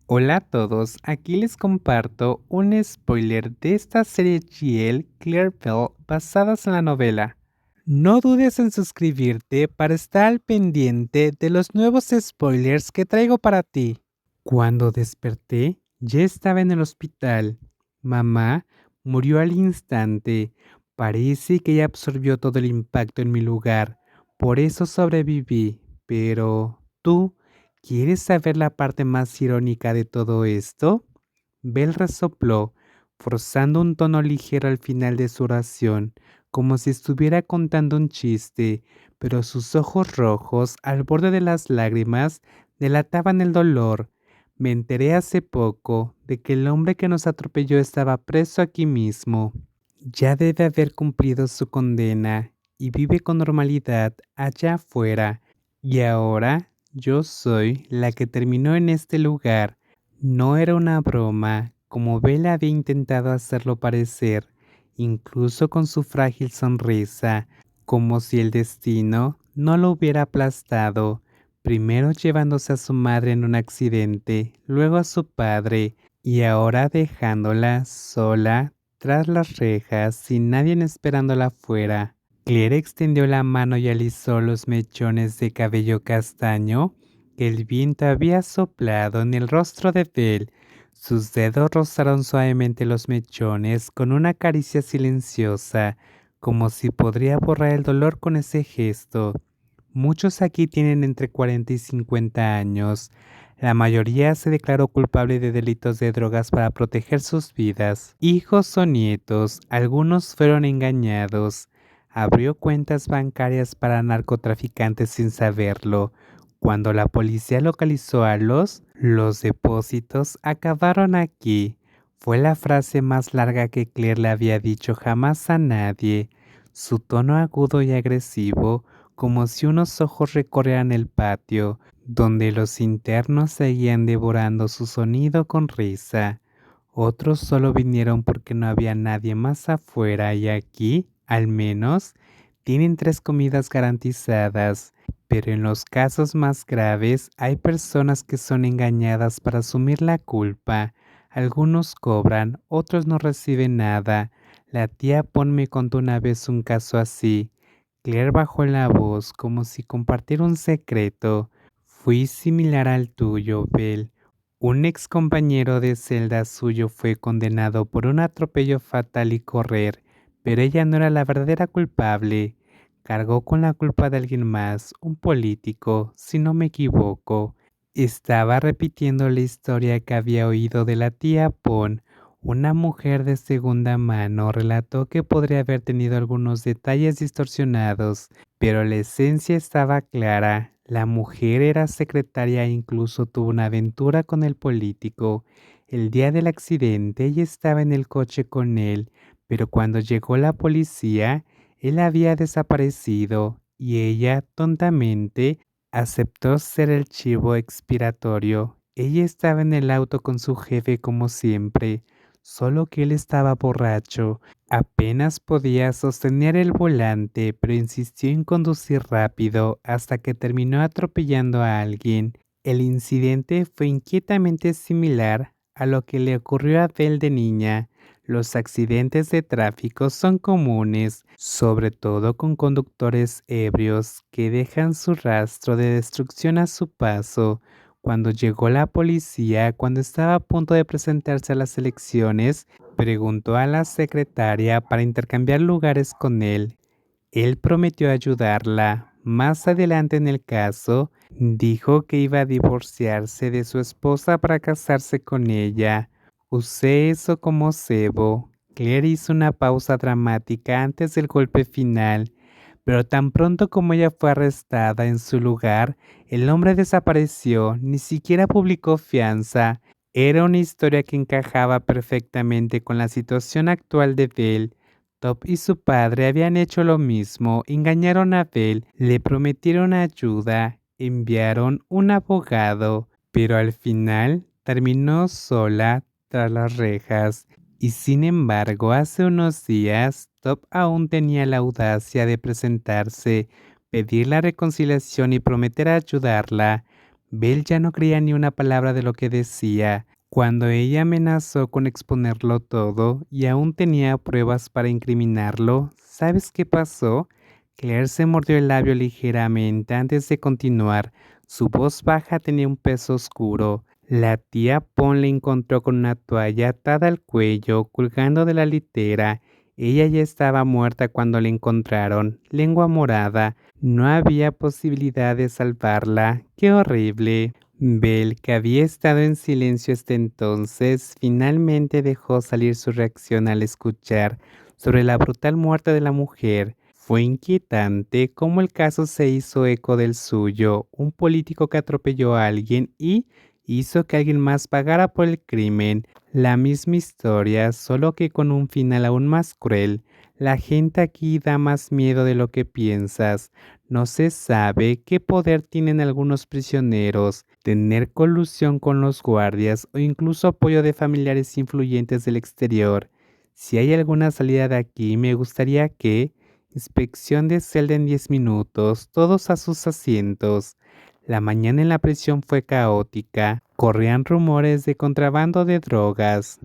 Hola a todos, aquí les comparto un spoiler de esta serie GL Clearville basadas en la novela. No dudes en suscribirte para estar al pendiente de los nuevos spoilers que traigo para ti. Cuando desperté, ya estaba en el hospital. Mamá murió al instante. Parece que ella absorbió todo el impacto en mi lugar. Por eso sobreviví. Pero, ¿tú quieres saber la parte más irónica de todo esto? Bell resopló, forzando un tono ligero al final de su oración, como si estuviera contando un chiste, pero sus ojos rojos, al borde de las lágrimas, delataban el dolor. Me enteré hace poco de que el hombre que nos atropelló estaba preso aquí mismo. Ya debe haber cumplido su condena y vive con normalidad allá afuera. Y ahora yo soy la que terminó en este lugar. No era una broma, como Bella había intentado hacerlo parecer, incluso con su frágil sonrisa, como si el destino no lo hubiera aplastado, primero llevándose a su madre en un accidente, luego a su padre, y ahora dejándola sola tras las rejas, sin nadie esperándola afuera. Claire extendió la mano y alisó los mechones de cabello castaño que el viento había soplado en el rostro de Belle. Sus dedos rozaron suavemente los mechones con una caricia silenciosa, como si podría borrar el dolor con ese gesto. Muchos aquí tienen entre 40 y 50 años. La mayoría se declaró culpable de delitos de drogas para proteger sus vidas. Hijos o nietos, algunos fueron engañados. Abrió cuentas bancarias para narcotraficantes sin saberlo. Cuando la policía localizó a los depósitos acabaron aquí. Fue la frase más larga que Claire le había dicho jamás a nadie. Su tono agudo y agresivo, como si unos ojos recorrieran el patio, donde los internos seguían devorando su sonido con risa. Otros solo vinieron porque no había nadie más afuera y aquí, al menos, tienen 3 comidas garantizadas. Pero en los casos más graves hay personas que son engañadas para asumir la culpa. Algunos cobran, otros no reciben nada. La tía Pon me contó una vez un caso así. Claire bajó la voz como si compartiera un secreto. Fui similar al tuyo, Belle. Un ex compañero de celda suyo fue condenado por un atropello fatal y correr, pero ella no era la verdadera culpable. Cargó con la culpa de alguien más, un político, si no me equivoco. Estaba repitiendo la historia que había oído de la tía Pon. Una mujer de segunda mano relató que podría haber tenido algunos detalles distorsionados, pero la esencia estaba clara. La mujer era secretaria e incluso tuvo una aventura con el político. El día del accidente ella estaba en el coche con él, pero cuando llegó la policía, él había desaparecido y ella, tontamente, aceptó ser el chivo expiatorio. Ella estaba en el auto con su jefe como siempre, solo que él estaba borracho. Apenas podía sostener el volante, pero insistió en conducir rápido hasta que terminó atropellando a alguien. El incidente fue inquietamente similar a lo que le ocurrió a Belle de niña. Los accidentes de tráfico son comunes, sobre todo con conductores ebrios que dejan su rastro de destrucción a su paso. Cuando llegó la policía, cuando estaba a punto de presentarse a las elecciones, preguntó a la secretaria para intercambiar lugares con él. Él prometió ayudarla. Más adelante en el caso, dijo que iba a divorciarse de su esposa para casarse con ella. Usé eso como cebo. Claire hizo una pausa dramática antes del golpe final, pero tan pronto como ella fue arrestada en su lugar, el hombre desapareció, ni siquiera publicó fianza. Era una historia que encajaba perfectamente con la situación actual de Belle. Top y su padre habían hecho lo mismo, engañaron a Belle, le prometieron ayuda, enviaron un abogado, pero al final terminó sola tras las rejas. Y sin embargo, hace unos días, Top aún tenía la audacia de presentarse, pedir la reconciliación y prometer ayudarla. Bell ya no creía ni una palabra de lo que decía. Cuando ella amenazó con exponerlo todo y aún tenía pruebas para incriminarlo, ¿sabes qué pasó? Claire se mordió el labio ligeramente antes de continuar. Su voz baja tenía un peso oscuro. La tía Pon le encontró con una toalla atada al cuello, colgando de la litera. Ella ya estaba muerta cuando la encontraron, lengua morada. No había posibilidad de salvarla. ¡Qué horrible! Bell, que había estado en silencio hasta entonces, finalmente dejó salir su reacción al escuchar sobre la brutal muerte de la mujer. Fue inquietante cómo el caso se hizo eco del suyo, un político que atropelló a alguien y hizo que alguien más pagara por el crimen. La misma historia, solo que con un final aún más cruel. La gente aquí da más miedo de lo que piensas. No se sabe qué poder tienen algunos prisioneros, tener colusión con los guardias o incluso apoyo de familiares influyentes del exterior. Si hay alguna salida de aquí, me gustaría que... Inspección de celda en 10 minutos, todos a sus asientos. La mañana en la prisión fue caótica. Corrían rumores de contrabando de drogas.